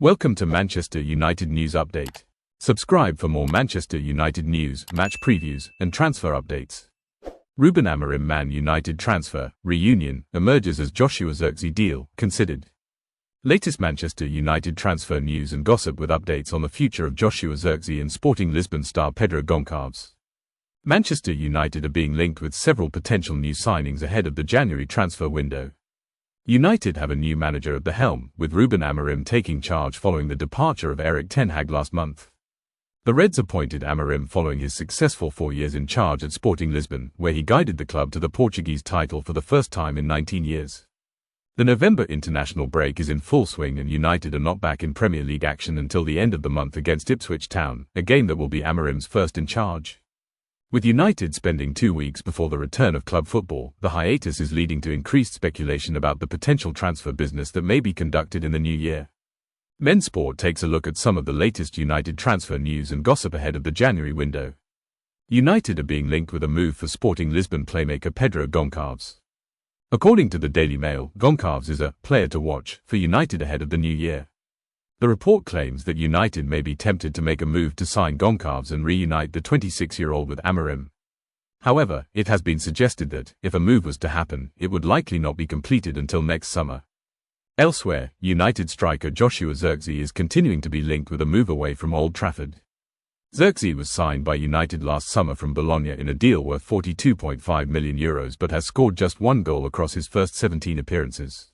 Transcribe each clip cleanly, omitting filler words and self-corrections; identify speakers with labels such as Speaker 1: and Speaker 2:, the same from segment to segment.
Speaker 1: Welcome to Manchester United News Update. Subscribe for more Manchester United news, match previews, and transfer updates. Ruben Amorim Man United transfer, reunion, emerges as Joshua Zirkzee deal considered. Latest Manchester United transfer news and gossip with updates on the future of Joshua Zirkzee and Sporting Lisbon star Pedro Goncalves. Manchester United are being linked with several potential new signings ahead of the January transfer window. United have a new manager at the helm, with Ruben Amorim taking charge following the departure of Erik ten Hag last month. The Reds appointed Amorim following his successful 4 years in charge at Sporting Lisbon, where he guided the club to the Portuguese title for the first time in 19 years. The November international break is in full swing and United are not back in Premier League action until the end of the month against Ipswich Town, a game that will be Amorim's first in charge. With United spending 2 weeks before the return of club football, the hiatus is leading to increased speculation about the potential transfer business that may be conducted in the new year. Men's Sport takes a look at some of the latest United transfer news and gossip ahead of the January window. United are being linked with a move for Sporting Lisbon playmaker Pedro Goncalves. According to the Daily Mail, Goncalves is a player to watch for United ahead of the new year. The report claims that United may be tempted to make a move to sign Goncalves and reunite the 26-year-old with Amorim. However, it has been suggested that, if a move was to happen, it would likely not be completed until next summer. Elsewhere, United striker Joshua Zirkzee is continuing to be linked with a move away from Old Trafford. Zirkzee was signed by United last summer from Bologna in a deal worth €42.5 million but has scored just one goal across his first 17 appearances.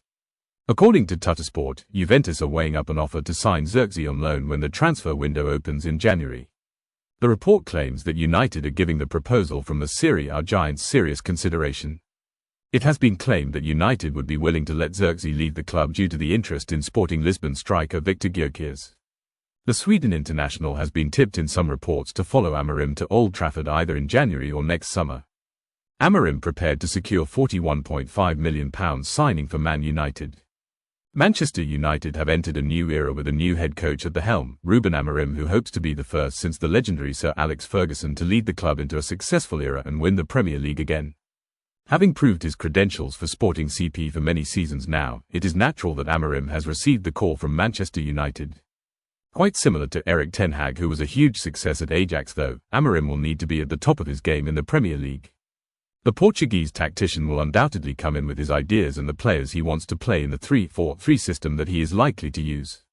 Speaker 1: According to Tuttosport, Juventus are weighing up an offer to sign Zirkzee on loan when the transfer window opens in January. The report claims that United are giving the proposal from the Serie A giants serious consideration. It has been claimed that United would be willing to let Zirkzee leave the club due to the interest in Sporting Lisbon striker Victor Gyökeres. The Sweden international has been tipped in some reports to follow Amorim to Old Trafford either in January or next summer. Amorim prepared to secure £41.5 million signing for Man United. Manchester United have entered a new era with a new head coach at the helm, Ruben Amorim, who hopes to be the first since the legendary Sir Alex Ferguson to lead the club into a successful era and win the Premier League again. Having proved his credentials for Sporting CP for many seasons now, it is natural that Amorim has received the call from Manchester United. Quite similar to Erik ten Hag, who was a huge success at Ajax though, Amorim will need to be at the top of his game in the Premier League. The Portuguese tactician will undoubtedly come in with his ideas and the players he wants to play in the 3-4-3 system that he is likely to use.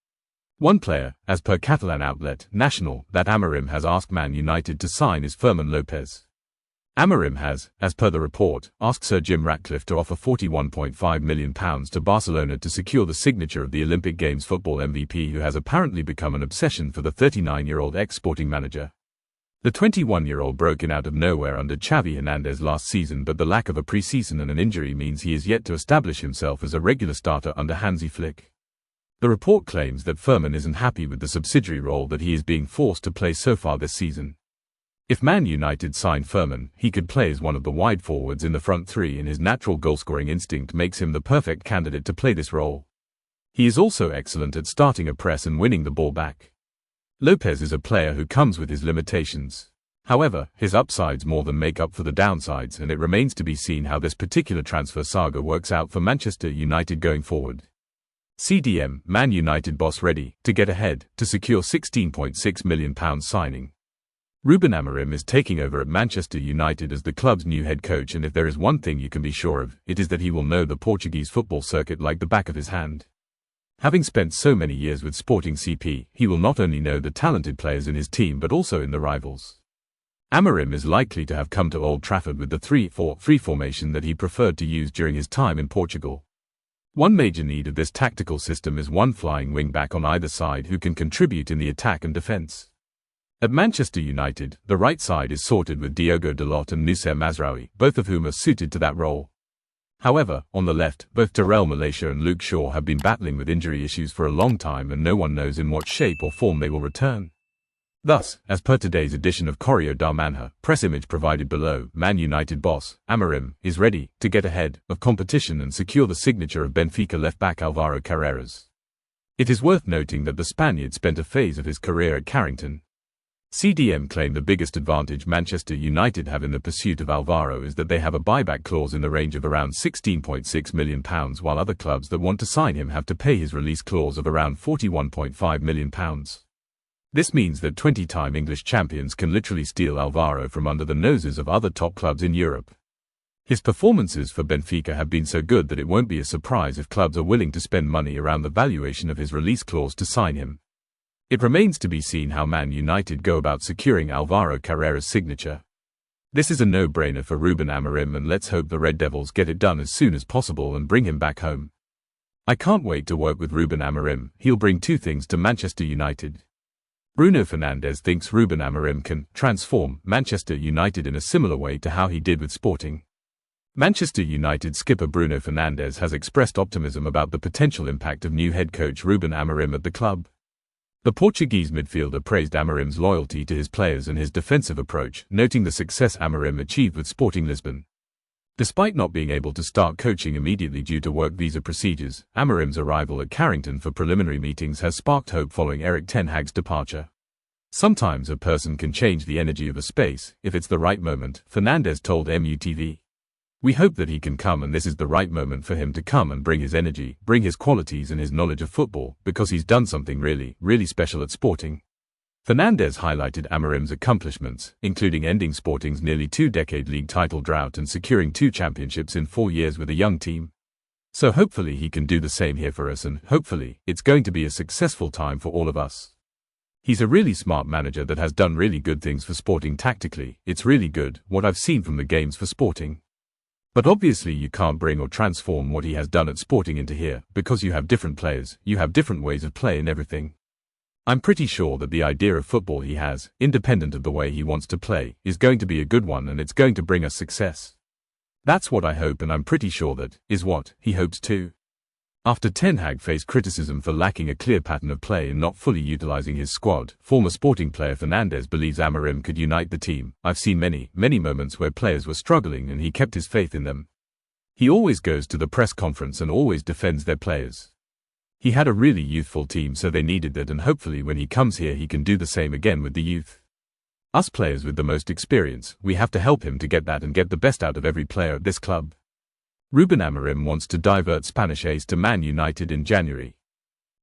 Speaker 1: One player, as per Catalan outlet Nacional, that Amorim has asked Man United to sign is Fermin Lopez. Amorim has, as per the report, asked Sir Jim Ratcliffe to offer £41.5 million to Barcelona to secure the signature of the Olympic Games football MVP who has apparently become an obsession for the 39-year-old ex-Sporting manager. The 21-year-old broke in out of nowhere under Xavi Hernandez last season, but the lack of a pre-season and an injury means he is yet to establish himself as a regular starter under Hansi Flick. The report claims that Fermin isn't happy with the subsidiary role that he is being forced to play so far this season. If Man United sign Fermin, he could play as one of the wide forwards in the front three, and his natural goal-scoring instinct makes him the perfect candidate to play this role. He is also excellent at starting a press and winning the ball back. Lopez is a player who comes with his limitations. However, his upsides more than make up for the downsides, and it remains to be seen how this particular transfer saga works out for Manchester United going forward. CDM, Man United boss ready to get ahead to secure £16.6 million signing. Ruben Amorim is taking over at Manchester United as the club's new head coach, and if there is one thing you can be sure of, it is that he will know the Portuguese football circuit like the back of his hand. Having spent so many years with Sporting CP, he will not only know the talented players in his team but also in the rivals. Amorim is likely to have come to Old Trafford with the 3-4-3 formation that he preferred to use during his time in Portugal. One major need of this tactical system is one flying wing-back on either side who can contribute in the attack and defence. At Manchester United, the right side is sorted with Diogo Dalot and Noussair Mazraoui, both of whom are suited to that role. However, on the left, both Terrell Malaysia and Luke Shaw have been battling with injury issues for a long time, and no one knows in what shape or form they will return. Thus, as per today's edition of Correo da Manhã, press image provided below, Man United boss, Amorim, is ready to get ahead of competition and secure the signature of Benfica left-back Alvaro Carreras. It is worth noting that the Spaniard spent a phase of his career at Carrington. CDM claimed the biggest advantage Manchester United have in the pursuit of Alvaro is that they have a buyback clause in the range of around £16.6 million, while other clubs that want to sign him have to pay his release clause of around £41.5 million. This means that 20-time English champions can literally steal Alvaro from under the noses of other top clubs in Europe. His performances for Benfica have been so good that it won't be a surprise if clubs are willing to spend money around the valuation of his release clause to sign him. It remains to be seen how Man United go about securing Alvaro Carreras' signature. This is a no-brainer for Ruben Amorim, and let's hope the Red Devils get it done as soon as possible and bring him back home. I can't wait to work with Ruben Amorim. He'll bring two things to Manchester United. Bruno Fernandes thinks Ruben Amorim can transform Manchester United in a similar way to how he did with Sporting. Manchester United skipper Bruno Fernandes has expressed optimism about the potential impact of new head coach Ruben Amorim at the club. The Portuguese midfielder praised Amorim's loyalty to his players and his defensive approach, noting the success Amorim achieved with Sporting Lisbon. Despite not being able to start coaching immediately due to work visa procedures, Amorim's arrival at Carrington for preliminary meetings has sparked hope following Erik ten Hag's departure. Sometimes a person can change the energy of a space, if it's the right moment, Fernandes told MUTV. We hope that he can come, and this is the right moment for him to come and bring his energy, bring his qualities and his knowledge of football, because he's done something really special at Sporting. Fernandes highlighted Amorim's accomplishments, including ending Sporting's nearly two-decade league title drought and securing 2 championships in 4 years with a young team. So hopefully he can do the same here for us, and hopefully it's going to be a successful time for all of us. He's a really smart manager that has done really good things for Sporting tactically. It's really good, what I've seen from the games for Sporting. But obviously you can't bring or transform what he has done at Sporting into here, because you have different players, you have different ways of play and everything. I'm pretty sure that the idea of football he has, independent of the way he wants to play, is going to be a good one, and it's going to bring us success. That's what I hope, and I'm pretty sure that is what he hopes too. After Ten Hag faced criticism for lacking a clear pattern of play and not fully utilizing his squad, former Sporting player Fernandes believes Amorim could unite the team. I've seen many moments where players were struggling and he kept his faith in them. He always goes to the press conference and always defends their players. He had a really youthful team, so they needed that, and hopefully when he comes here he can do the same again with the youth. Us players with the most experience, we have to help him to get that and get the best out of every player at this club. Ruben Amorim wants to divert Spanish ace to Man United in January.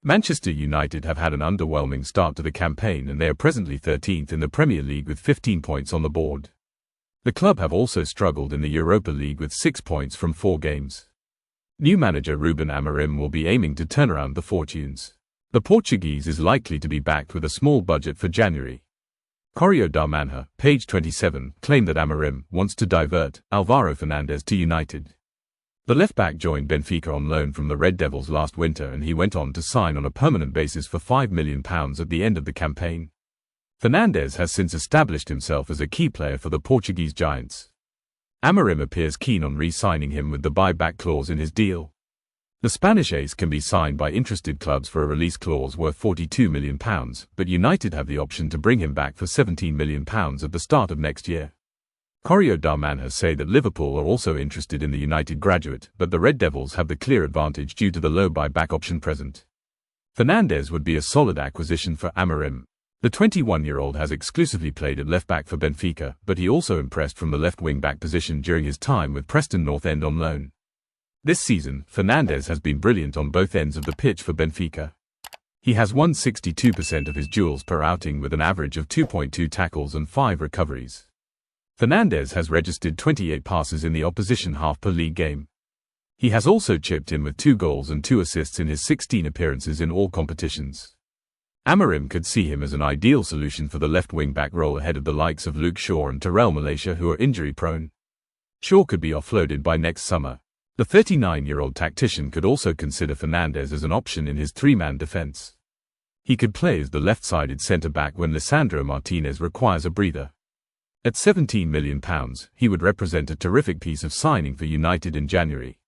Speaker 1: Manchester United have had an underwhelming start to the campaign, and they are presently 13th in the Premier League with 15 points on the board. The club have also struggled in the Europa League with 6 points from 4 games. New manager Ruben Amorim will be aiming to turn around the fortunes. The Portuguese is likely to be backed with a small budget for January. Correio da Manhã, page 27, claimed that Amorim wants to divert Alvaro Fernandes to United. The left-back joined Benfica on loan from the Red Devils last winter, and he went on to sign on a permanent basis for £5 million at the end of the campaign. Fernandes has since established himself as a key player for the Portuguese Giants. Amorim appears keen on re-signing him with the buyback clause in his deal. The Spanish ace can be signed by interested clubs for a release clause worth £42 million, but United have the option to bring him back for £17 million at the start of next year. Correio da Manhã say that Liverpool are also interested in the United graduate, but the Red Devils have the clear advantage due to the low buyback option present. Fernandes would be a solid acquisition for Amorim. The 21-year-old has exclusively played at left-back for Benfica, but he also impressed from the left wing-back position during his time with Preston North End on loan. This season, Fernandes has been brilliant on both ends of the pitch for Benfica. He has won 62% of his duels per outing with an average of 2.2 tackles and 5 recoveries. Fernandes has registered 28 passes in the opposition half per league game. He has also chipped in with 2 goals and 2 assists in his 16 appearances in all competitions. Amorim could see him as an ideal solution for the left wing-back role ahead of the likes of Luke Shaw and Terrell Malaysia, who are injury-prone. Shaw could be offloaded by next summer. The 39-year-old tactician could also consider Fernandes as an option in his 3-man defence. He could play as the left-sided centre-back when Lisandro Martinez requires a breather. At £17 million, he would represent a terrific piece of signing for United in January.